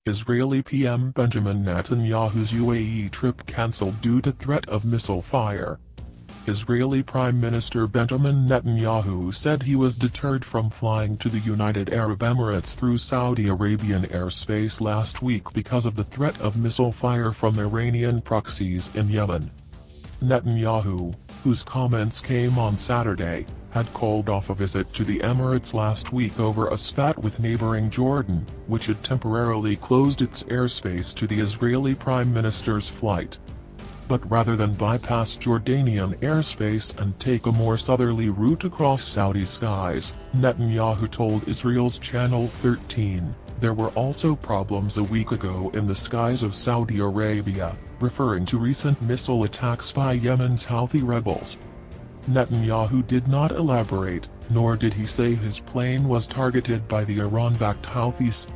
Israeli PM Benjamin Netanyahu's UAE trip cancelled due to threat of missile fire. Israeli Prime Minister Benjamin Netanyahu said he was deterred from flying to the United Arab Emirates through Saudi Arabian airspace last week because of the threat of missile fire from Iranian proxies in Yemen. Netanyahu, whose comments came on Saturday, had called off a visit to the Emirates last week over a spat with neighboring Jordan, which had temporarily closed its airspace to the Israeli Prime Minister's flight. But rather than bypass Jordanian airspace and take a more southerly route across Saudi skies, Netanyahu told Israel's Channel 13, there were also problems a week ago in the skies of Saudi Arabia, referring to recent missile attacks by Yemen's Houthi rebels. Netanyahu did not elaborate, nor did he say his plane was targeted by the Iran-backed Houthis.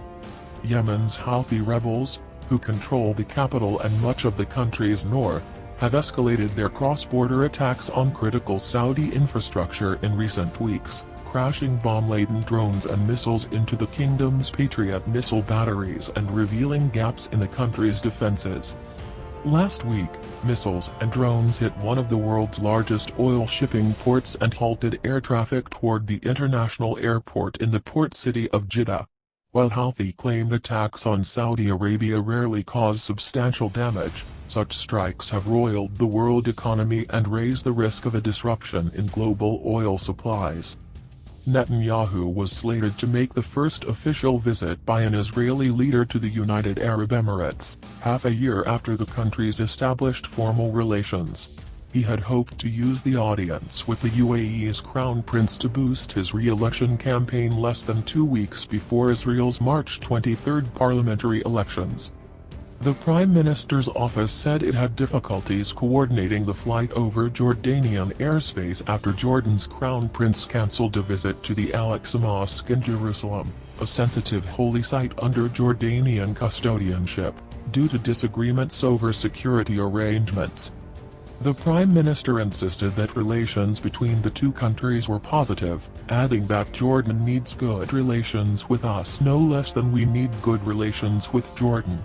Yemen's Houthi rebels, who control the capital and much of the country's north, have escalated their cross-border attacks on critical Saudi infrastructure in recent weeks, crashing bomb-laden drones and missiles into the kingdom's Patriot missile batteries and revealing gaps in the country's defenses. Last week, missiles and drones hit one of the world's largest oil shipping ports and halted air traffic toward the international airport in the port city of Jeddah. While Houthi-claimed attacks on Saudi Arabia rarely cause substantial damage, such strikes have roiled the world economy and raised the risk of a disruption in global oil supplies. Netanyahu was slated to make the first official visit by an Israeli leader to the United Arab Emirates, half a year after the countries established formal relations. He had hoped to use the audience with the UAE's crown prince to boost his re-election campaign less than 2 weeks before Israel's March 23 parliamentary elections. The Prime Minister's office said it had difficulties coordinating the flight over Jordanian airspace after Jordan's crown prince cancelled a visit to the Al-Aqsa Mosque in Jerusalem, a sensitive holy site under Jordanian custodianship, due to disagreements over security arrangements. The Prime Minister insisted that relations between the two countries were positive, adding that Jordan needs good relations with us no less than we need good relations with Jordan.